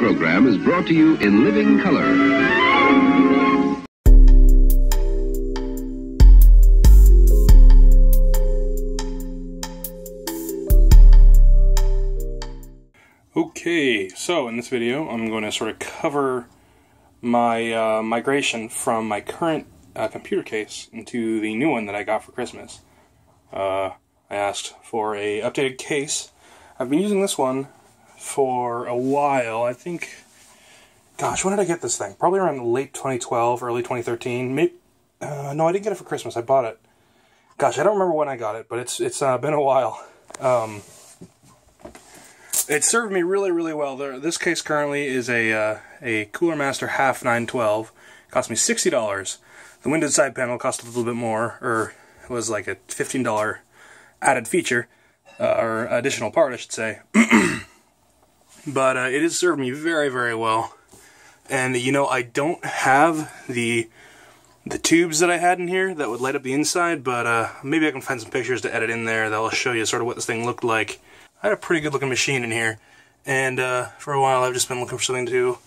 program is brought to you in living color. Okay, so in this video I'm going to sort of cover my migration from my current computer case into the new one that I got for Christmas. I asked for a updated case. I've been using this one for a while. I think, gosh, when did I get this thing? Probably around late 2012, early 2013. Maybe, no, I didn't get it for Christmas. I bought it. Gosh, I don't remember when I got it, but it's been a while. It served me really, really well. This case currently is a Cooler Master half 912. It cost me $60. The windowed side panel cost a little bit more, or it was like a $15 added feature, or additional part, I should say. But it has served me very, very well. And, you know, I don't have the tubes that I had in here that would light up the inside, but maybe I can find some pictures to edit in there that will show you sort of what this thing looked like. I had a pretty good looking machine in here, and for a while I've just been looking for something to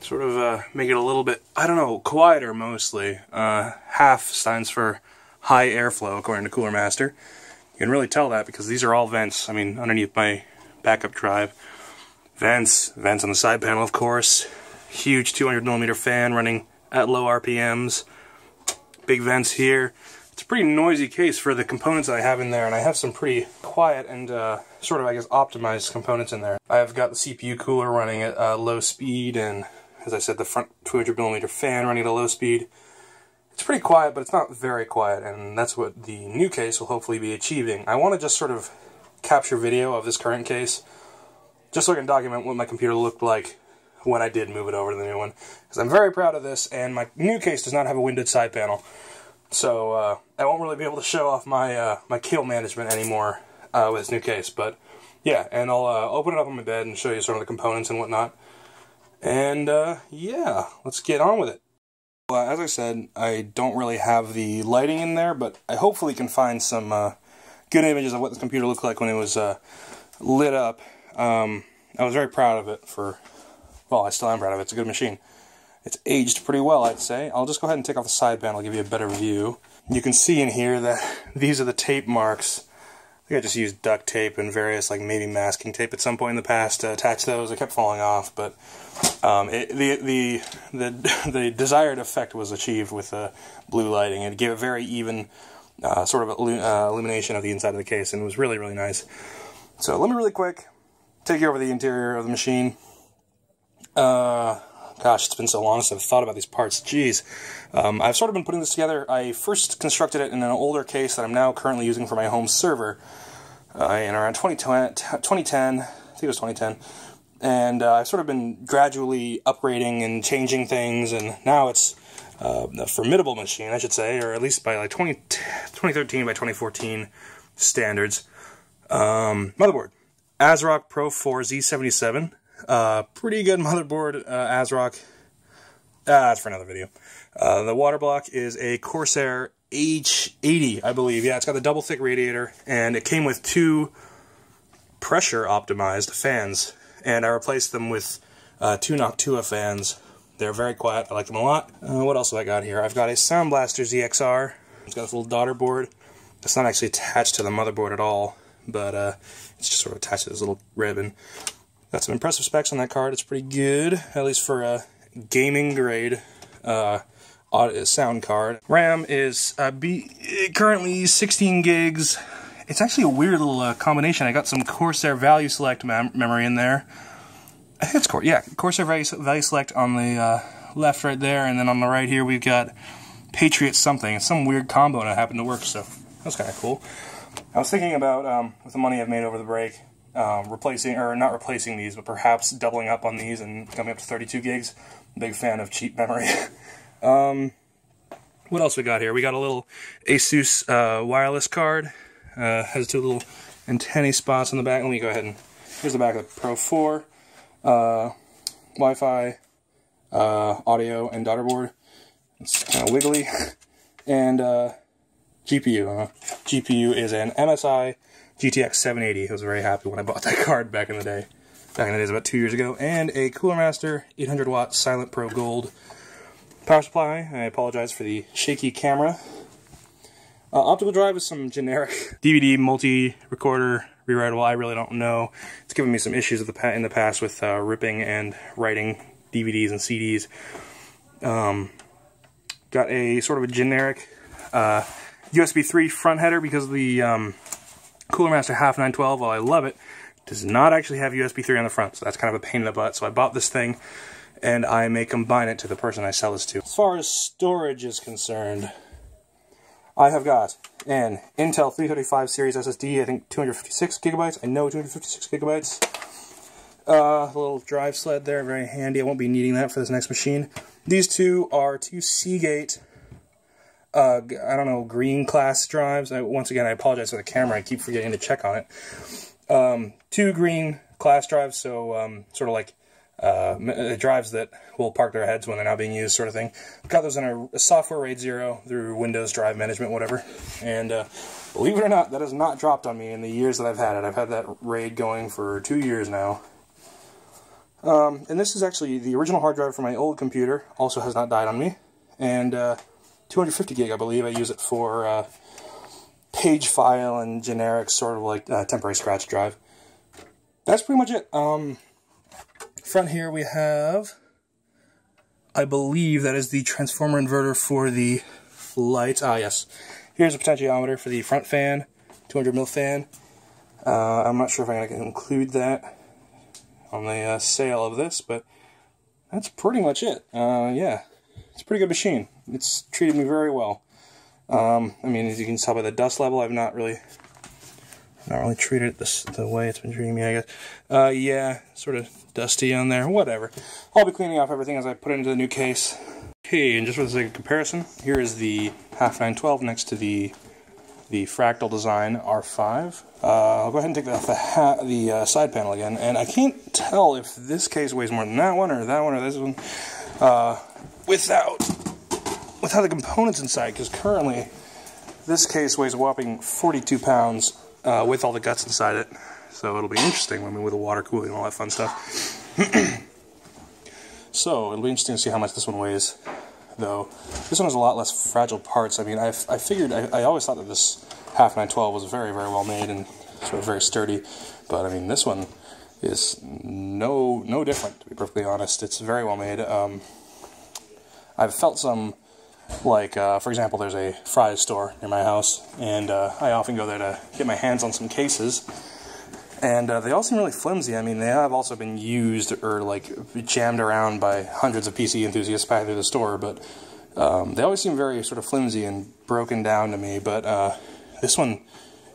sort of make it a little bit, I don't know, quieter mostly. Half stands for high airflow according to Cooler Master. You can really tell that because these are all vents. I mean, underneath my backup drive. Vents on the side panel, of course. Huge 200mm fan running at low RPMs. Big vents here. It's a pretty noisy case for the components I have in there, and I have some pretty quiet and sort of, I guess, optimized components in there. I've got the CPU cooler running at low speed, and as I said, the front 200mm fan running at a low speed. It's pretty quiet, but it's not very quiet, and that's what the new case will hopefully be achieving. I want to just sort of capture video of this current case, just so I can document what my computer looked like when I did move it over to the new one. Because I'm very proud of this, and my new case does not have a windowed side panel. So I won't really be able to show off my my cable management anymore with this new case. But yeah, and I'll open it up on my bed and show you some of the components and whatnot. And yeah, let's get on with it. Well, as I said, I don't really have the lighting in there, but I hopefully can find some good images of what this computer looked like when it was lit up. I was very proud of it well, I still am proud of it. It's a good machine. It's aged pretty well, I'd say. I'll just go ahead and take off the side panel, give you a better view. You can see in here that these are the tape marks. I think I just used duct tape and various, like, maybe masking tape at some point in the past to attach those. They kept falling off, but the desired effect was achieved with blue lighting. It gave a very even sort of illumination of the inside of the case, and it was really, really nice. So let me really quick take you over the interior of the machine. Gosh, it's been so long since I've thought about these parts. Jeez. I've sort of been putting this together. I first constructed it in an older case that I'm now currently using for my home server in around 2010, I think it was 2010. And I've sort of been gradually upgrading and changing things, and now it's a formidable machine, I should say, or at least by like 2013 by 2014 standards. Motherboard. ASRock Pro 4 Z77. Pretty good motherboard, ASRock. That's for another video. The water block is a Corsair H80, I believe. Yeah, it's got the double thick radiator, and it came with 2 pressure optimized fans, and I replaced them with 2 Noctua fans. They're very quiet. I like them a lot. What else have I got here? I've got a Sound Blaster ZXR. It's got this little daughter board. It's not actually attached to the motherboard at all, but it's just sort of attached to this little ribbon. Got some impressive specs on that card. It's pretty good, at least for a gaming grade sound card. RAM is currently 16 gigs. It's actually a weird little combination. I got some Corsair Value Select memory in there. I think it's Corsair Value Select on the left right there, and then on the right here we've got Patriot something. It's some weird combo, and it happened to work, so that's kind of cool. I was thinking about, with the money I've made over the break, not replacing these, but perhaps doubling up on these and coming up to 32 gigs. Big fan of cheap memory. What else we got here? We got a little Asus wireless card. Has 2 little antennae spots on the back. Let me go ahead and... Here's the back of the Pro 4. Wi-Fi, audio, and daughter board. It's kind of wiggly. And GPU. GPU is an MSI GTX 780. I was very happy when I bought that card back in the day. back in the days about 2 years ago, and a Cooler Master 800 watt Silent Pro Gold power supply. I apologize for the shaky camera. Optical drive is some generic DVD multi-recorder rewritable. I really don't know. It's given me some issues in the past with ripping and writing DVDs and CDs. Got a sort of a generic USB 3 front header because the Cooler Master Half 912, while I love it, does not actually have USB 3 on the front, so that's kind of a pain in the butt. So I bought this thing, and I may combine it to the person I sell this to. As far as storage is concerned, I have got an Intel 335 series SSD, I think 256 gigabytes. I know 256 gigabytes. A little drive sled there, very handy. I won't be needing that for this next machine. These two are two Seagate, I don't know, green class drives. Once again, I apologize for the camera. I keep forgetting to check on it. Two green class drives, so sort of like drives that will park their heads when they're not being used, sort of thing. Got those in a software RAID 0 through Windows Drive Management, whatever. And believe it or not, that has not dropped on me in the years that I've had it. I've had that RAID going for 2 years now. And this is actually the original hard drive from my old computer. Also has not died on me. And 250 gig, I believe. I use it for page file and generic sort of like temporary scratch drive. That's pretty much it. Front here we have, I believe that is the transformer inverter for the lights. Ah, yes. Here's a potentiometer for the front fan, 200 mil fan. I'm not sure if I'm going to include that on the sale of this, but that's pretty much it. Yeah, it's a pretty good machine. It's treated me very well. I mean, as you can tell by the dust level, I've not really treated it the way it's been treating me, I guess. Yeah, sort of dusty on there, whatever. I'll be cleaning off everything as I put it into the new case. Okay, and just for the sake of comparison, here is the Half 912 next to the Fractal Design R5. I'll go ahead and take the side panel again, and I can't tell if this case weighs more than that one or this one without the components inside, because currently this case weighs a whopping 42 pounds with all the guts inside it. So it'll be interesting, I mean, with the water cooling and all that fun stuff. So it'll be interesting to see how much this one weighs, though. This one has a lot less fragile parts. I mean, I always thought that this Half 912 was very, very well made and sort of very sturdy, but I mean, this one is no different, to be perfectly honest. It's very well made. I've felt some, like, for example, there's a Fry's store near my house, and I often go there to get my hands on some cases, and they all seem really flimsy. I mean, they have also been used or, like, jammed around by hundreds of PC enthusiasts back through the store, but they always seem very sort of flimsy and broken down to me, but this one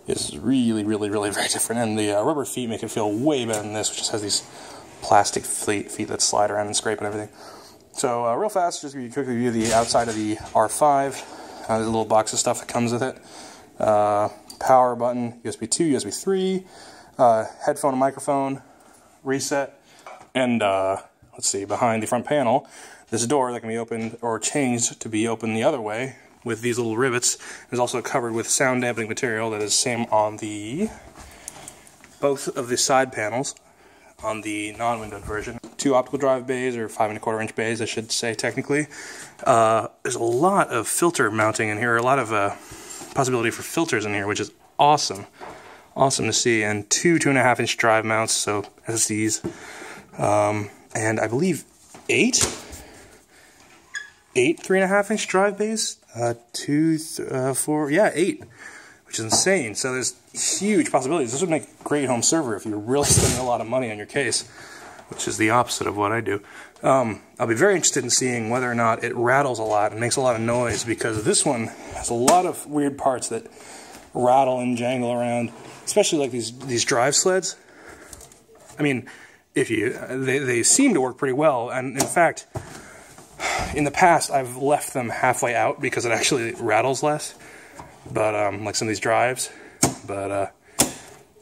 is really, really, really very different, and the rubber feet make it feel way better than this, which just has these plastic feet that slide around and scrape and everything. So real fast, just give you a quick review of the outside of the R5. There's a little box of stuff that comes with it. Power button, USB 2, USB 3, headphone and microphone, reset, and let's see, behind the front panel, this door that can be opened or changed to be open the other way with these little rivets. Is also covered with sound dampening material that is same on both of the side panels on the non-windowed version. 2 optical drive bays, or 5 1/4 inch bays, I should say technically. There's a lot of filter mounting in here, a lot of possibility for filters in here, which is awesome. Awesome to see. And 2 2.5 inch drive mounts, so SSDs. And I believe 8 3.5 inch drive bays. 4, yeah, 8, which is insane. So there's huge possibilities. This would make a great home server if you're really spending a lot of money on your case, which is the opposite of what I do. I'll be very interested in seeing whether or not it rattles a lot and makes a lot of noise, because this one has a lot of weird parts that rattle and jangle around, especially like these drive sleds. I mean, they seem to work pretty well, and in fact, in the past I've left them halfway out because it actually rattles less, but like some of these drives. But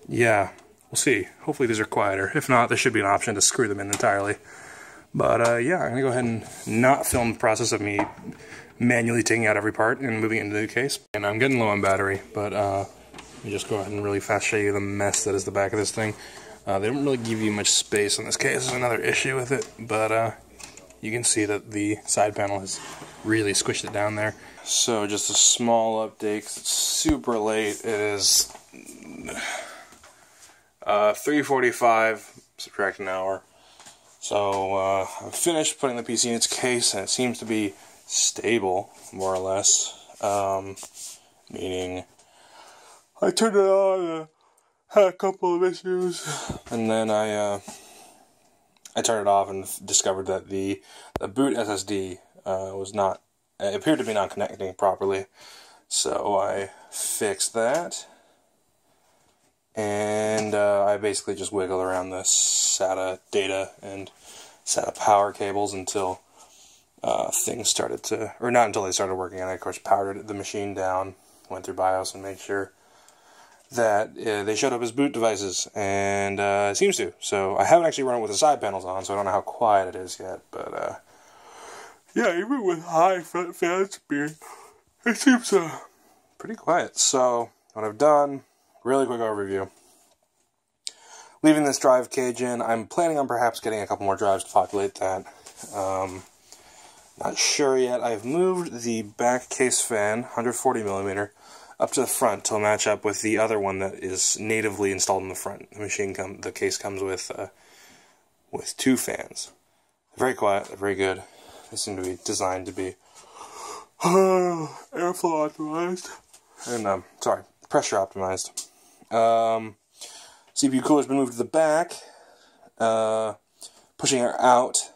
yeah, we'll see. Hopefully these are quieter. If not, there should be an option to screw them in entirely. But yeah, I'm gonna go ahead and not film the process of me manually taking out every part and moving it into the case. And I'm getting low on battery, but let me just go ahead and really fast show you the mess that is the back of this thing. They don't really give you much space in this case. There's another issue with it, but you can see that the side panel has really squished it down there. So just a small update, 'cause it's super late. It is 3:45, subtract an hour. So I've finished putting the PC in its case, and it seems to be stable, more or less. Meaning, I turned it on, had a couple of issues, and then I turned it off and discovered that the boot SSD was not, it appeared to be not connecting properly. So I fixed that, and I basically just wiggled around the SATA data and SATA power cables until things started to, or not until they started working. And I, of course, powered the machine down, went through BIOS, and made sure that they showed up as boot devices, and it seems to. So I haven't actually run it with the side panels on, so I don't know how quiet it is yet, but yeah, even with high front fan speed, it seems pretty quiet. So what I've done, really quick overview. Leaving this drive cage in, I'm planning on perhaps getting a couple more drives to populate that. Not sure yet. I've moved the back case fan, 140mm, up to the front to match up with the other one that is natively installed in the front. The case comes with 2 fans. Very quiet, very good. They seem to be designed to be airflow optimized, and pressure optimized. CPU cooler's been moved to the back, pushing air out.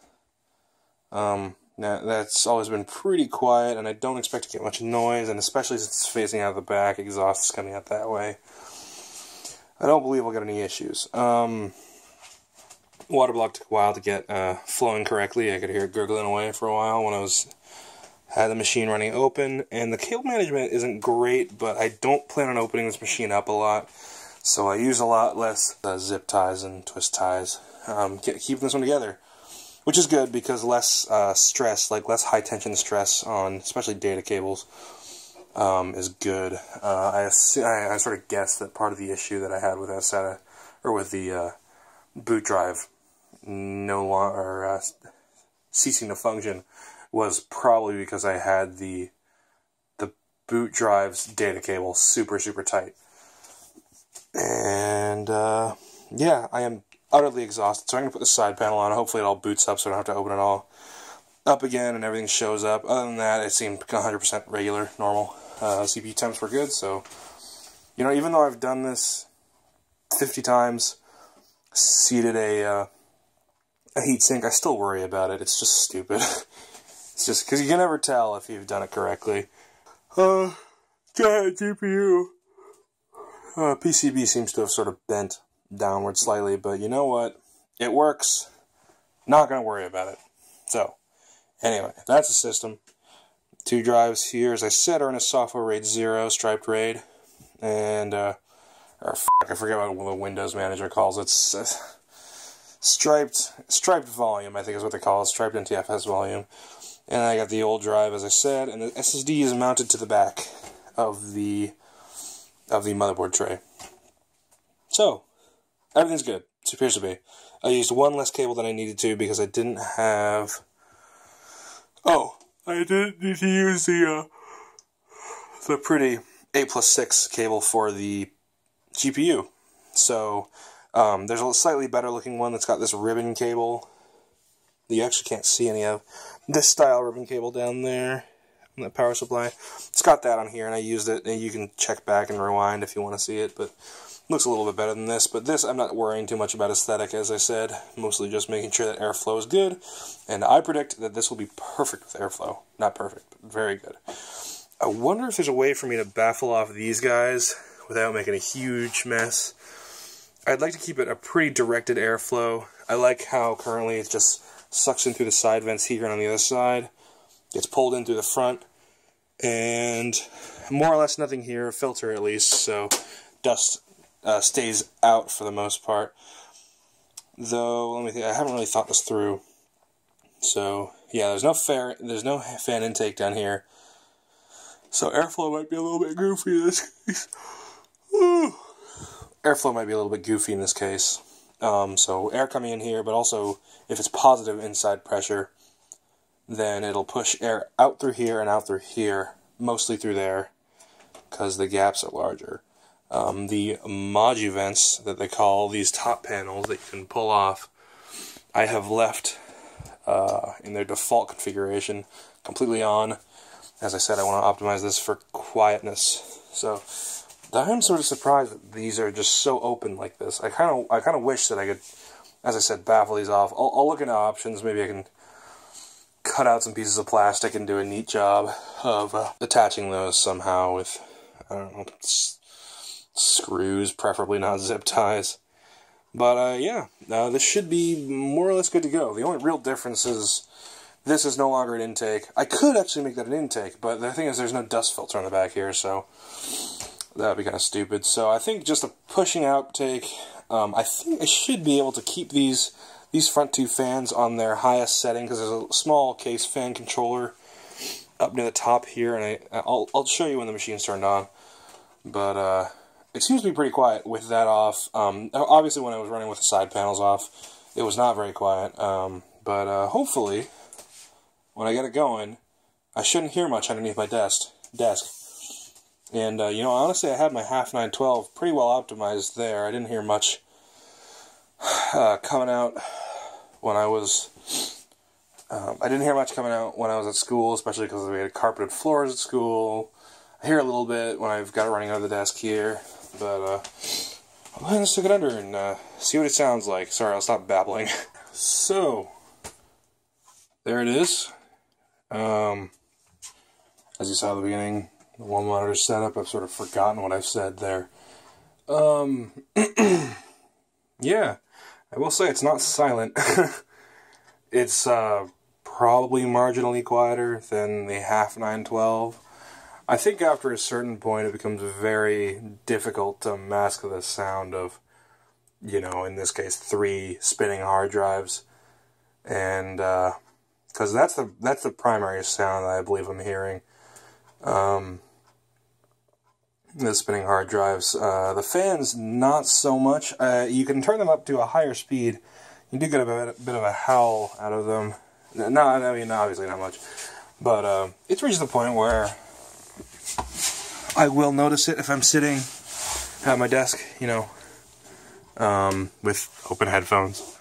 Now, that's always been pretty quiet, and I don't expect to get much noise, and especially since it's facing out of the back, exhaust is coming out that way. I don't believe I'll get any issues. Water block took a while to get flowing correctly. I could hear it gurgling away for a while when I had the machine running open, and the cable management isn't great, but I don't plan on opening this machine up a lot, so I use a lot less zip ties and twist ties, keeping this one together. Which is good, because less stress, like less high tension stress on especially data cables, is good. I sort of guessed that part of the issue that I had with SATA, or with the boot drive ceasing to function, was probably because I had the boot drive's data cable super tight. And yeah, I am utterly exhausted, so I'm going to put the side panel on. Hopefully it all boots up so I don't have to open it all up again and everything shows up. Other than that, it seemed 100% regular, normal. CPU temps were good, so, you know, even though I've done this 50 times, seated a heatsink, I still worry about it. It's just stupid. It's just, because you can never tell if you've done it correctly. Giant GPU. PCB seems to have sort of bent downward slightly, but you know what? It works. Not going to worry about it. So, anyway, that's the system. 2 drives here, as I said, are in a software RAID 0, striped RAID, and, I forget what the Windows Manager calls it. Striped volume, I think is what they call it, striped NTFS volume. And I got the old drive, as I said, and the SSD is mounted to the back of the motherboard tray. So, everything's good. It appears to be. I used one less cable than I needed to because I didn't have... Oh, I didn't need to use the pretty 8+6 cable for the GPU. So, there's a slightly better looking one that's got this ribbon cable that you actually can't see any of. This style ribbon cable down there on that power supply. It's got that on here, and I used it, and you can check back and rewind if you want to see it, but looks a little bit better than this. But this, I'm not worrying too much about aesthetic, as I said, mostly just making sure that airflow is good, and I predict that this will be perfect with airflow. Not perfect, but very good. I wonder if there's a way for me to baffle off these guys without making a huge mess. I'd like to keep it a pretty directed airflow. I like how currently it just sucks in through the side vents here and on the other side. Gets pulled in through the front. And more or less nothing here, a filter at least, so dust stays out for the most part. Though, let me think, I haven't really thought this through. So, yeah, there's no fan intake down here. So airflow might be a little bit goofy in this case. Airflow might be a little bit goofy in this case. So air coming in here, but also if it's positive inside pressure, then it'll push air out through here and out through here, mostly through there, because the gaps are larger. The modu vents that they call these top panels that you can pull off, I have left in their default configuration completely on. As I said, I want to optimize this for quietness. So I'm sort of surprised that these are just so open like this. I kind of wish that I could, as I said, baffle these off. I'll look into options. Maybe I can cut out some pieces of plastic and do a neat job of attaching those somehow with, I don't know, screws, preferably not zip ties. But yeah, this should be more or less good to go. The only real difference is this is no longer an intake. I could actually make that an intake, but the thing is there's no dust filter on the back here, so that would be kind of stupid. So I think just a pushing outtake. I think I should be able to keep these front two fans on their highest setting, because there's a small case fan controller up near the top here, and I'll show you when the machine's turned on. But it seems to be pretty quiet with that off. Obviously when I was running with the side panels off, it was not very quiet. But hopefully, when I get it going, I shouldn't hear much underneath my desk. And, you know, honestly, I had my half 912 pretty well optimized there. I didn't hear much coming out when I was... I didn't hear much coming out when I was at school, especially because we had carpeted floors at school. I hear a little bit when I've got it running over the desk here. But, I'll go ahead and stick it under and see what it sounds like. Sorry, I'll stop babbling. So, there it is. As you saw at the beginning, the one monitor setup, I've sort of forgotten what I've said there. Yeah, I will say it's not silent. It's probably marginally quieter than the half 912. I think after a certain point it becomes very difficult to mask the sound of, you know, in this case, 3 spinning hard drives. And, because that's the primary sound that I believe I'm hearing. The spinning hard drives. The fans, not so much. You can turn them up to a higher speed. You do get a bit of a howl out of them. No, I mean, obviously not much. But it's reached the point where I will notice it if I'm sitting at my desk, you know, with open headphones.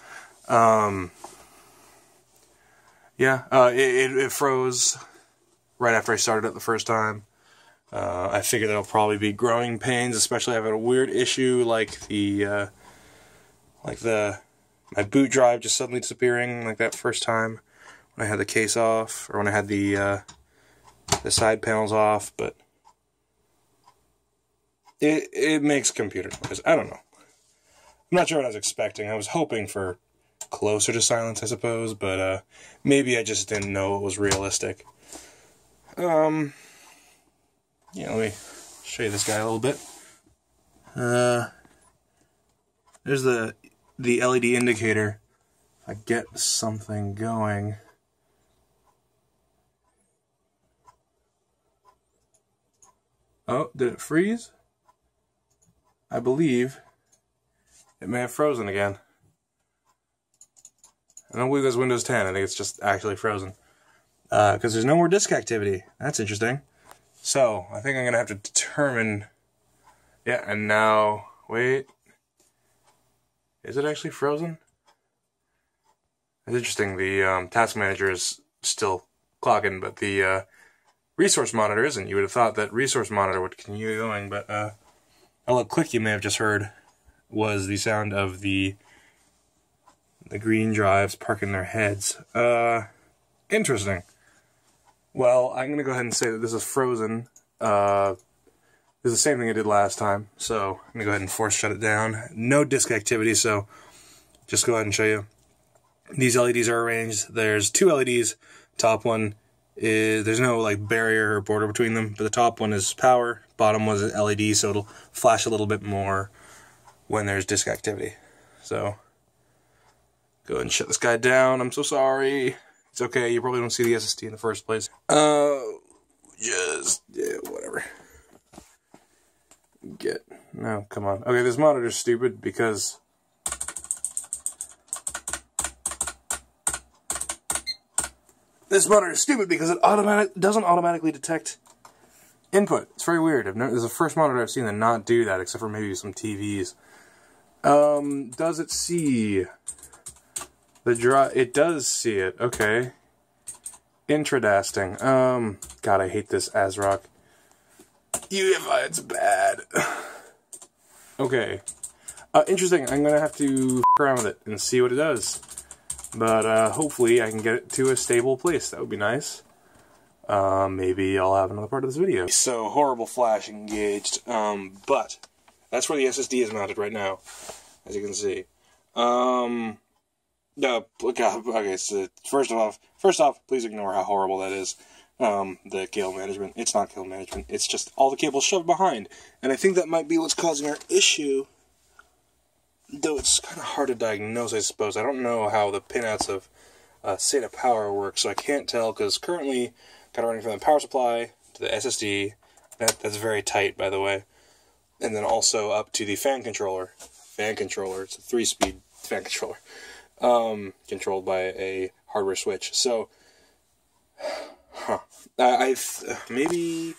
Yeah, it froze right after I started it the first time. I figure there'll probably be growing pains, especially if I have a weird issue like my boot drive just suddenly disappearing like that first time when I had the case off, or when I had the side panels off. But it makes computer noise. I don't know. I'm not sure what I was expecting. I was hoping for closer to silence, I suppose, but maybe I just didn't know it was realistic. Yeah, let me show you this guy a little bit. There's the LED indicator. If I get something going. Oh, did it freeze? I believe it may have frozen again. I don't believe that's Windows 10. I think it's just actually frozen. Because there's no more disk activity. That's interesting. So, I think I'm going to have to determine... Yeah, and now... Wait. Is it actually frozen? It's interesting. The task manager is still clocking, but the resource monitor isn't. You would have thought that resource monitor would continue going, but a little click you may have just heard was the sound of the green drives parking their heads. Interesting. Well, I'm going to go ahead and say that this is frozen. This is the same thing I did last time, so I'm going to go ahead and force shut it down. No disk activity, so just go ahead and show you. These LEDs are arranged. There's 2 LEDs. Top one is, there's no like barrier or border between them, but the top one is power, bottom one is LED, so it'll flash a little bit more when there's disk activity. So, go ahead and shut this guy down. I'm so sorry. It's okay, you probably don't see the SSD in the first place. Yeah, whatever. No, come on. Okay, this monitor's stupid because This monitor is stupid because it doesn't automatically detect input. It's very weird. This is the first monitor I've seen that not do that, except for maybe some TVs. Does it see the drive? It does see it. Okay. Interesting. God, I hate this ASRock. UEFI, it's bad. Okay. Interesting. I'm gonna have to f around with it and see what it does. But hopefully I can get it to a stable place. That would be nice. Maybe I'll have another part of this video. So, horrible flash engaged. But that's where the SSD is mounted right now, as you can see. No, okay, so first off, please ignore how horrible that is. The cable management. It's not cable management. It's just all the cables shoved behind. And I think that might be what's causing our issue. Though it's kind of hard to diagnose, I suppose. I don't know how the pinouts of SATA power work, so I can't tell, because currently, got it running from the power supply to the SSD. That's very tight, by the way. And then also up to the fan controller. It's a 3-speed fan controller. Controlled by a hardware switch. So, maybe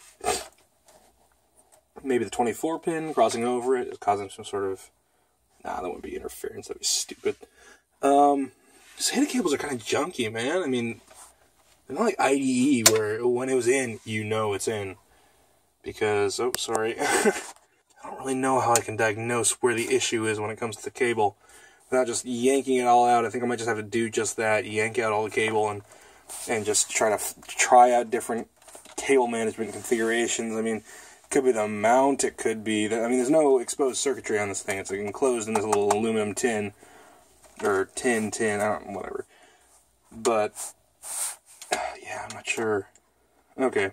the 24 pin crossing over it is causing some sort of, nah, that wouldn't be interference, that'd be stupid. SATA cables are kind of junky, man. I mean, they're not like IDE where when it was in, you know it's in. Because, oh, sorry. I don't really know how I can diagnose where the issue is when it comes to the cable. Without just yanking it all out. I think I might just have to do just that, yank out all the cable and just try out different cable management configurations. I mean, it could be the mount, it could be I mean, there's no exposed circuitry on this thing. It's like enclosed in this little aluminum tin, or tin, I don't know, whatever. But yeah, I'm not sure. Okay.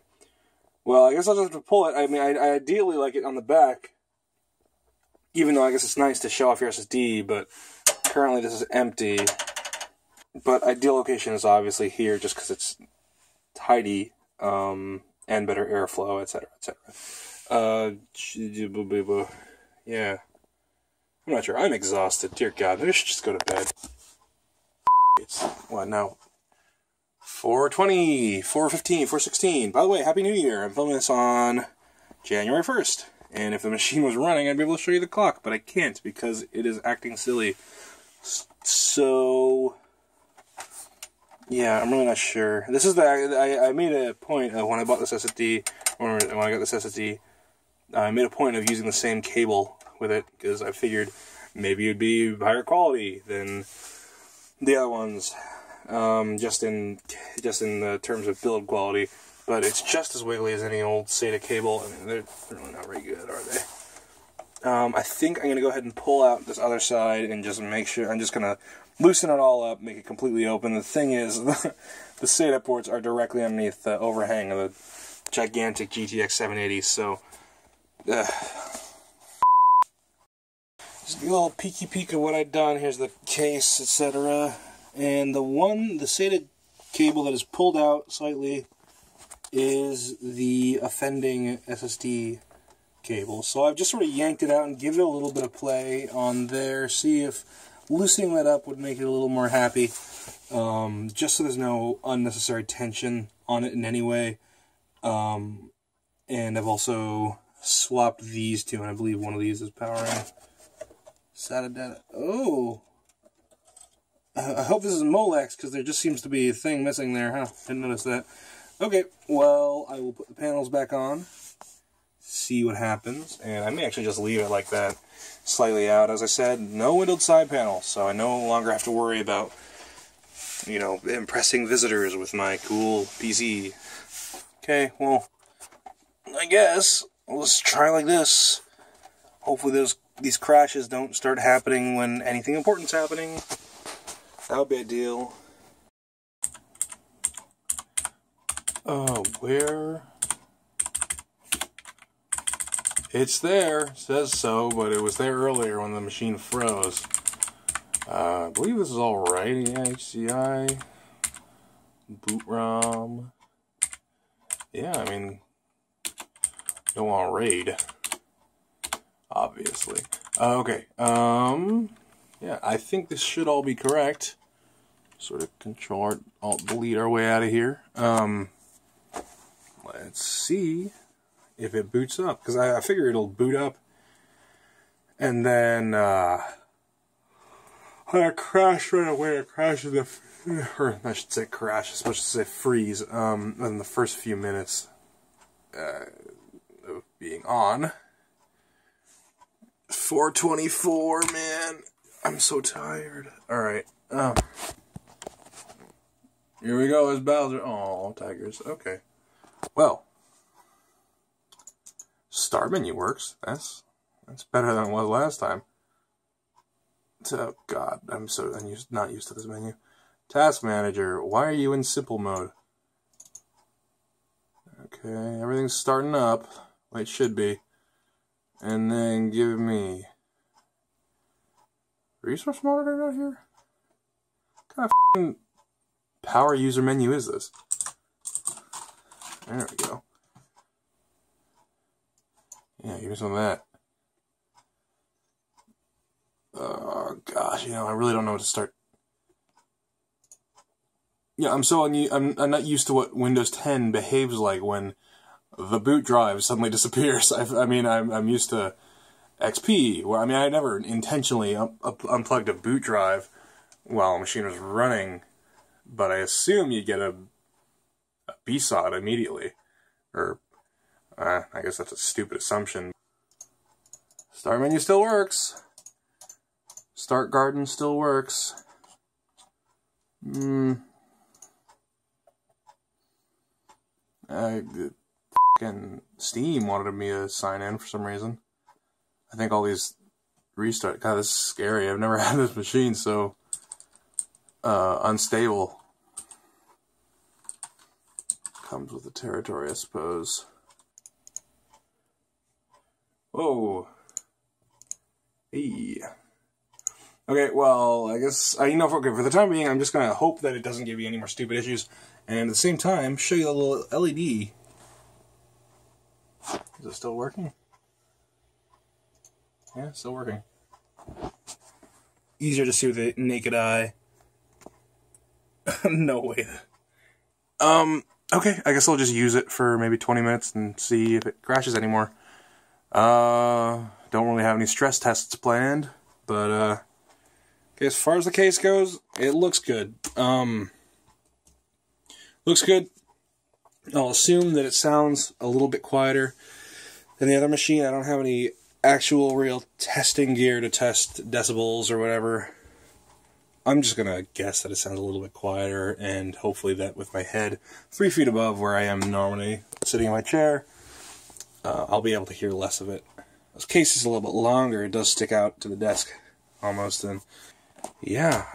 Well, I guess I'll just have to pull it. I mean, I ideally like it on the back, even though I guess it's nice to show off your SSD, but currently this is empty. But ideal location is obviously here, just because it's tidy, and better airflow, etc., etc. Yeah. I'm not sure. I'm exhausted. Dear God, maybe I should just go to bed. It's, what now? 4:20, 4:15, 4:16. By the way, Happy New Year. I'm filming this on January 1st. And if the machine was running, I'd be able to show you the clock, but I can't because it is acting silly. So, yeah, I'm really not sure. This is I made a point of when I bought this SSD, or when I got this SSD, I made a point of using the same cable with it, because I figured maybe it would be higher quality than the other ones, just in the terms of build quality. But it's just as wiggly as any old SATA cable. I mean, they're really not very good, are they? I think I'm going to go ahead and pull out this other side and just make sure. I'm just going to loosen it all up, make it completely open. The thing is, the SATA ports are directly underneath the overhang of the gigantic GTX 780, so just a little peeky peek of what I've done. Here's the case, etc. And the SATA cable that is pulled out slightly is the offending SSD cable. So I've just sort of yanked it out and give it a little bit of play on there, see if loosening that up would make it a little more happy, just so there's no unnecessary tension on it in any way. And I've also swapped these two, and I believe one of these is powering SATA data. Oh! I hope this is Molex, because there just seems to be a thing missing there, huh? Didn't notice that. Okay, well, I will put the panels back on, see what happens, and I may actually just leave it like that, slightly out. As I said, no windowed side panel, so I no longer have to worry about, you know, impressing visitors with my cool PC. Okay, well, I guess let's try like this. Hopefully these crashes don't start happening when anything important's happening. That would be ideal. Where? It's there. It says so, but it was there earlier when the machine froze. I believe this is all right. Yeah, HCI, boot ROM. Yeah, I mean, don't want to RAID, obviously. Okay. Yeah, I think this should all be correct. sort of Control Alt Delete our way out of here. Let's see if it boots up, because I figure it'll boot up and then crash right away. It crashes or I should say crash, I'm supposed to say freeze in the first few minutes of being on. 4:24, man. I'm so tired. Alright. Here we go, as Bowser. Oh, tigers. Okay. Well. Start menu works. That's better than it was last time. Oh, God. I'm not used to this menu. Task Manager. Why are you in simple mode? Okay, everything's starting up. Well, it should be. And then give me resource monitor out here? What kind of f***ing power user menu is this? There we go. Yeah, give me some of that. Oh gosh, you know, I really don't know what to start. Yeah, I'm not used to what Windows 10 behaves like when the boot drive suddenly disappears. I'm used to XP, where I never intentionally unplugged a boot drive while a machine was running, but I assume you get a BSOD immediately. Or, I guess that's a stupid assumption. Start menu still works. Start garden still works. Fucking Steam wanted me to sign in for some reason. I think all these restart. God, this is scary. I've never had this machine so unstable. Comes with the territory, I suppose. Whoa. Hey. Okay, well, I guess, okay, for the time being, I'm just going to hope that it doesn't give you any more stupid issues, and at the same time, show you a little LED. Is it still working? Yeah, still working. Easier to see with the naked eye. No way. Okay, I guess I'll just use it for maybe 20 minutes and see if it crashes anymore. Don't really have any stress tests planned, but, okay, as far as the case goes, it looks good. Looks good. I'll assume that it sounds a little bit quieter than the other machine. I don't have any actual real testing gear to test decibels or whatever. I'm just gonna guess that it sounds a little bit quieter, and hopefully that with my head 3 feet above where I am normally sitting in my chair, I'll be able to hear less of it. This case is a little bit longer. It does stick out to the desk almost, and yeah,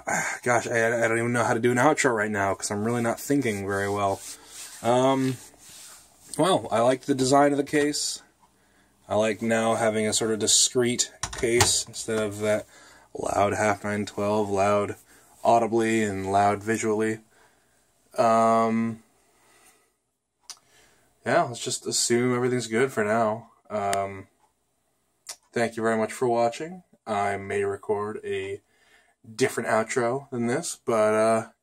gosh, I don't even know how to do an outro right now because I'm really not thinking very well. Well, I like the design of the case. I like now having a sort of discrete case instead of that loud half 912, loud audibly and loud visually. Yeah, let's just assume everything's good for now. Thank you very much for watching. I may record a different outro than this, but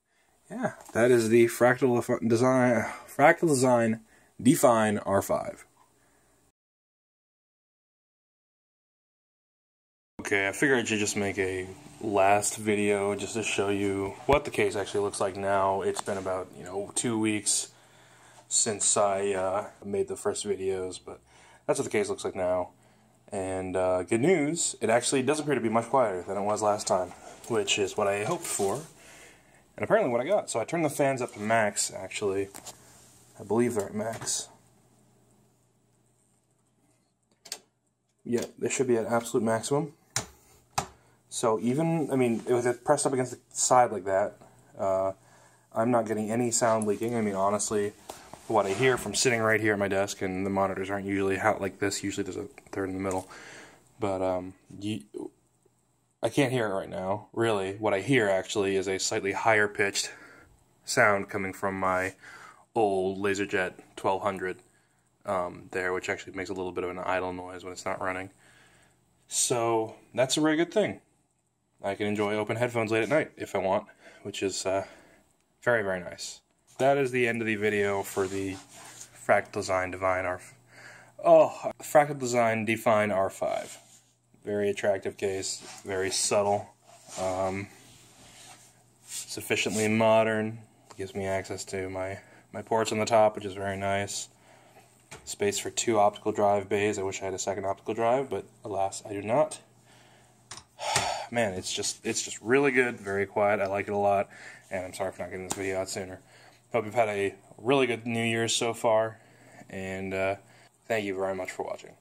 yeah, that is the Fractal Design Define R5. Okay, I figured I should just make a last video just to show you what the case actually looks like now. It's been about, 2 weeks since I made the first videos, but that's what the case looks like now. And good news, it actually does appear to be much quieter than it was last time, which is what I hoped for, and apparently what I got. So I turned the fans up to max, actually. I believe they're at max. Yeah, they should be at absolute maximum. So even, with it pressed up against the side like that, I'm not getting any sound leaking. Honestly, what I hear from sitting right here at my desk, and the monitors aren't usually out like this, usually there's a third in the middle, but I can't hear it right now, really. What I hear, actually, is a slightly higher pitched sound coming from my old LaserJet 1200 there, which actually makes a little bit of an idle noise when it's not running. So, that's a very good thing. I can enjoy open headphones late at night if I want, which is very, very nice. That is the end of the video for the Fractal Design Define R5. Oh, Fractal Design Define R5. Very attractive case, very subtle, sufficiently modern. Gives me access to my ports on the top, which is very nice. Space for 2 optical drive bays. I wish I had a second optical drive, but alas, I do not. Man, it's just really good, very quiet. I like it a lot, and I'm sorry for not getting this video out sooner. Hope you've had a really good New Year's so far, and thank you very much for watching.